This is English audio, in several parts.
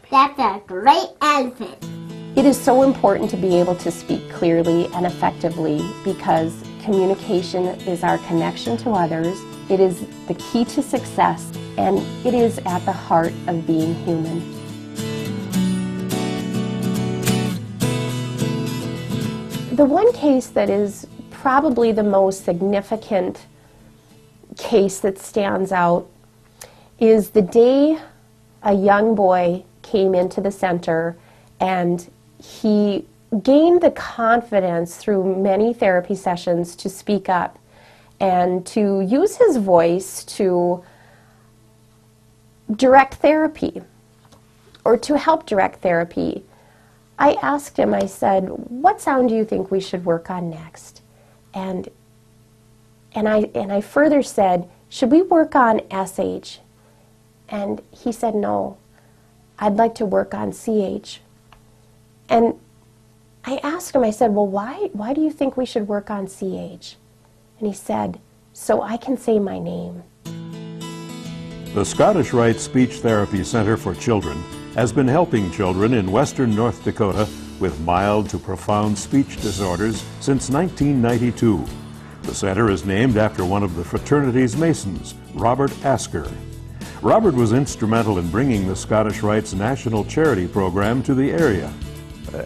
That's a great answer. It is so important to be able to speak clearly and effectively because communication is our connection to others. It is the key to success, and it is at the heart of being human. The one case that is probably the most significant case that stands out is the day a young boy came into the center and he gained the confidence through many therapy sessions to speak up and to use his voice to direct therapy or to help direct therapy. I asked him, I said, what sound do you think we should work on next? And I further said, should we work on SH? And he said, no, I'd like to work on CH. And I asked him, I said, well, why do you think we should work on CH? And he said, so I can say my name. The Scottish Rite Speech Therapy Center for Children has been helping children in western North Dakota with mild to profound speech disorders since 1992. The center is named after one of the fraternity's Masons, Robert Asker. Robert was instrumental in bringing the Scottish Rite's national charity program to the area.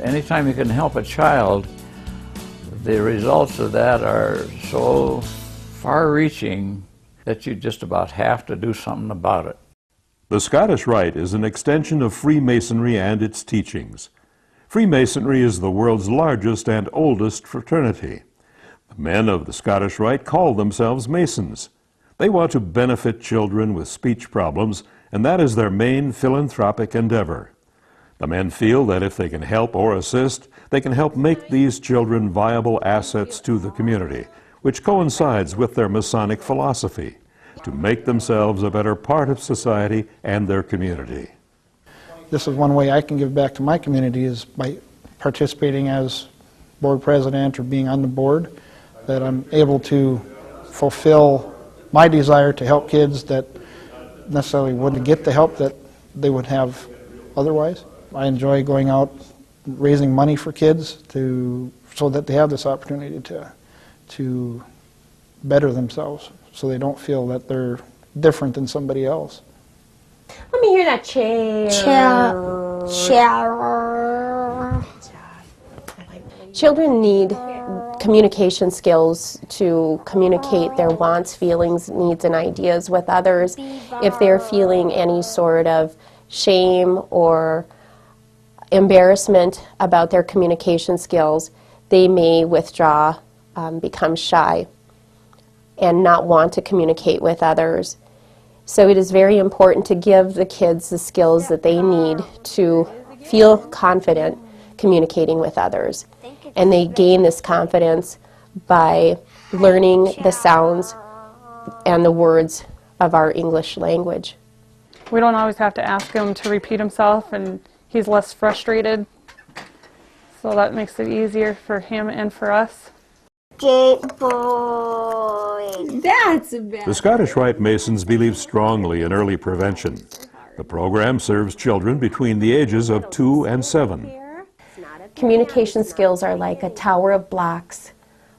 Anytime you can help a child, the results of that are so far-reaching that you just about have to do something about it. The Scottish Rite is an extension of Freemasonry and its teachings. Freemasonry is the world's largest and oldest fraternity. The men of the Scottish Rite call themselves Masons. They want to benefit children with speech problems, and that is their main philanthropic endeavor. The men feel that if they can help or assist, they can help make these children viable assets to the community, which coincides with their Masonic philosophy, to make themselves a better part of society and their community. This is one way I can give back to my community is by participating as board president or being on the board, that I'm able to fulfill my desire to help kids that necessarily wouldn't get the help that they would have otherwise. I enjoy going out raising money for kids so that they have this opportunity to better themselves, so they don't feel that they're different than somebody else. Let me hear that chair. Chair. Children need communication skills to communicate their wants, feelings, needs, and ideas with others. If they're feeling any sort of shame or embarrassment about their communication skills, they may withdraw, become shy, and not want to communicate with others. So it is very important to give the kids the skills that they need to feel confident communicating with others. And they gain this confidence by learning the sounds and the words of our English language. We don't always have to ask him to repeat himself, and he's less frustrated. So that makes it easier for him and for us. Great boy. That's a bad. The Scottish Rite Masons believe strongly in early prevention. The program serves children between the ages of 2 and 7. Communication skills are like a tower of blocks.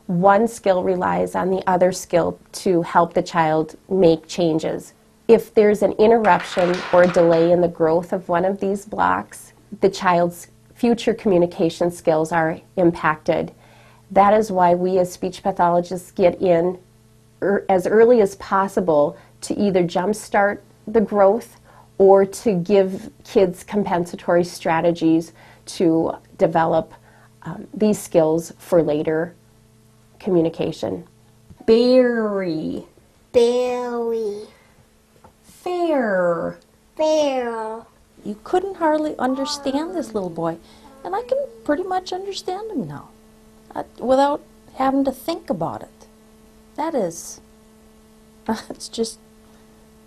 One skill relies on the other skill to help the child make changes. If there's an interruption or a delay in the growth of one of these blocks, the child's future communication skills are impacted. That is why we as speech pathologists get in as early as possible to either jumpstart the growth or to give kids compensatory strategies to develop these skills for later communication. Berry. Berry. Fair. Fair. You couldn't hardly understand this little boy, and I can pretty much understand him now, without having to think about it. That is,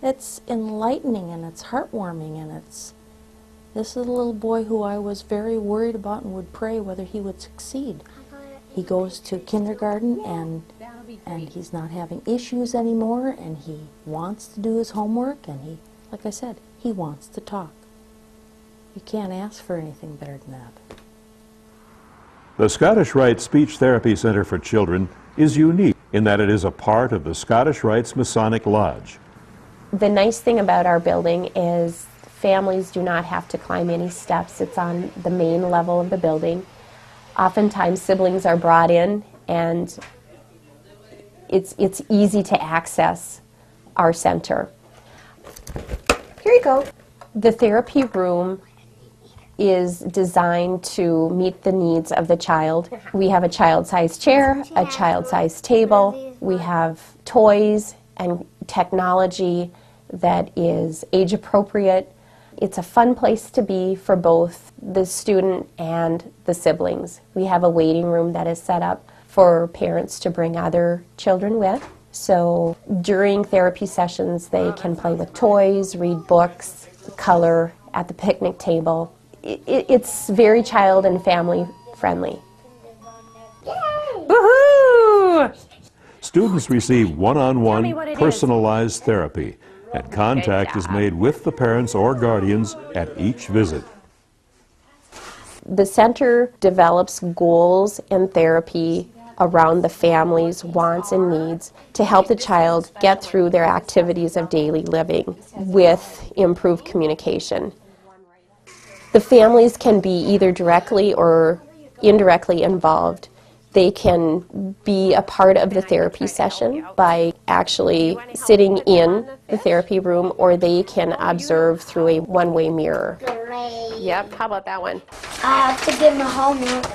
it's enlightening and it's heartwarming, and this is a little boy who I was very worried about and would pray whether he would succeed. He goes to kindergarten and he's not having issues anymore, and he wants to do his homework, and he, like I said, he wants to talk. You can't ask for anything better than that. The Scottish Rite Speech Therapy Center for Children is unique in that it is a part of the Scottish Rite's Masonic Lodge. The nice thing about our building is families do not have to climb any steps. It's on the main level of the building. Oftentimes siblings are brought in, and it's easy to access our center. Here you go. The therapy room is designed to meet the needs of the child. We have a child-sized chair, a child-sized table. We have toys and technology that is age-appropriate. It's a fun place to be for both the student and the siblings. We have a waiting room that is set up for parents to bring other children with. So during therapy sessions, they can play with toys, read books, color at the picnic table. It's very child and family friendly. Woohoo! Students receive Tell me one-on-one what it is. personalized therapy, and contact is made with the parents or guardians at each visit. The center develops goals and therapy around the family's wants and needs to help the child get through their activities of daily living with improved communication. The families can be either directly or indirectly involved. They can be a part of the therapy session by actually sitting in the therapy room, or they can observe through a one-way mirror. Yep, how about that one? I have to get my homework.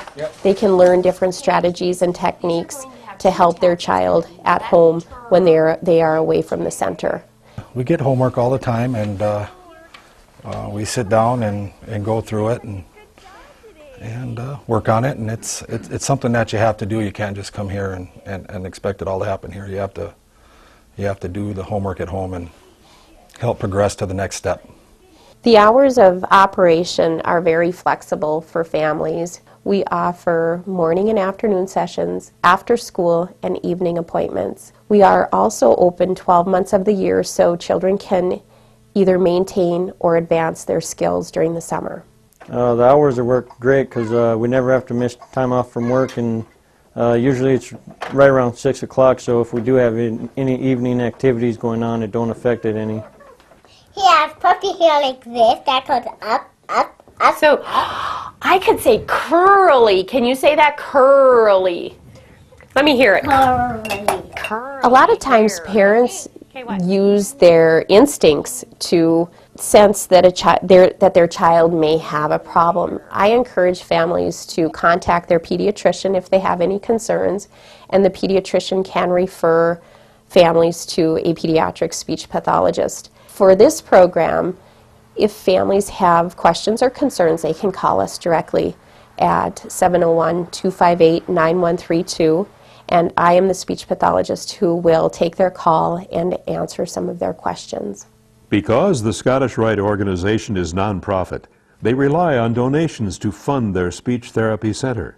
They can learn different strategies and techniques to help their child at home when they are away from the center. We get homework all the time, and we sit down and go through it and work on it. And it's something that you have to do. You can't just come here and expect it all to happen here. You have to do the homework at home and help progress to the next step. The hours of operation are very flexible for families. We offer morning and afternoon sessions, after school, and evening appointments. We are also open 12 months of the year, so children can either maintain or advance their skills during the summer. The hours work great because we never have to miss time off from work, and usually it's right around 6 o'clock, so if we do have any evening activities going on, it don't affect it any. He has puppy hair like this that goes up, up, up. So I could say curly. Can you say that? Curly. Let me hear it. Curly. A lot of times parents use their instincts to sense that their child may have a problem. I encourage families to contact their pediatrician if they have any concerns, and the pediatrician can refer families to a pediatric speech pathologist. For this program, if families have questions or concerns, they can call us directly at 701-258-9132, and I am the speech pathologist who will take their call and answer some of their questions. Because the Scottish Rite organization is nonprofit, they rely on donations to fund their speech therapy center.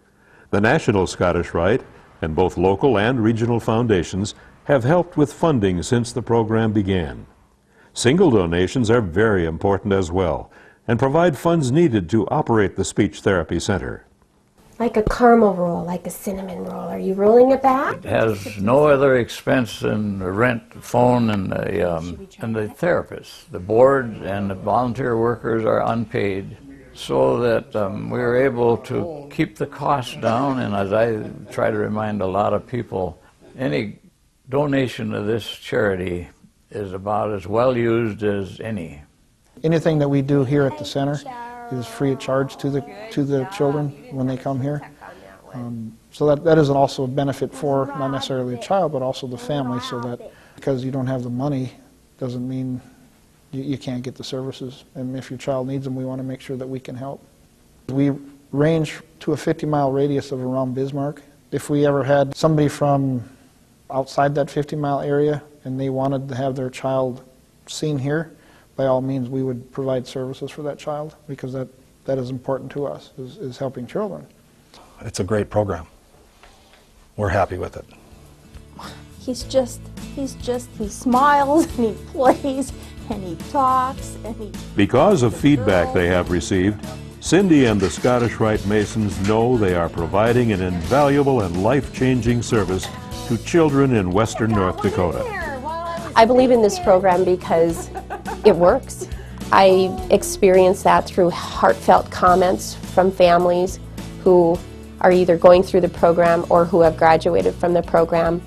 The National Scottish Rite and both local and regional foundations have helped with funding since the program began. Single donations are very important as well and provide funds needed to operate the speech therapy center. Like a caramel roll, like a cinnamon roll. Are you rolling it back? It has no other expense than the rent, phone, and the therapist. The board and the volunteer workers are unpaid, so that we are able to keep the costs down. And as I try to remind a lot of people, any donation to this charity is about as well used as any. Anything that we do here at the center is free of charge to the children when they come here. So that is also a benefit for not necessarily the child, but also the family, so that because you don't have the money doesn't mean you can't get the services. And if your child needs them, we want to make sure that we can help. We range to a 50-mile radius of around Bismarck. If we ever had somebody from outside that 50-mile area and they wanted to have their child seen here, by all means we would provide services for that child, because that is important to us, is helping children. It's a great program. We're happy with it. He smiles and he plays and he talks, and he... Because of feedback they have received, Cindy and the Scottish Rite Masons know they are providing an invaluable and life-changing service to children in western North Dakota. I believe in this program because it works. I experienced that through heartfelt comments from families who are either going through the program or who have graduated from the program.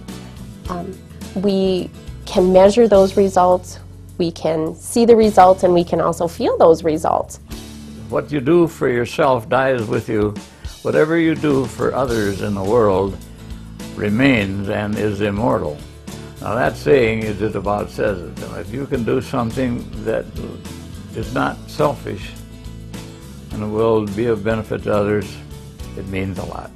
We can measure those results, we can see the results, and we can also feel those results. What you do for yourself dies with you. Whatever you do for others in the world remains and is immortal. Now that saying is just about says it. If you can do something that is not selfish and will be of benefit to others, it means a lot.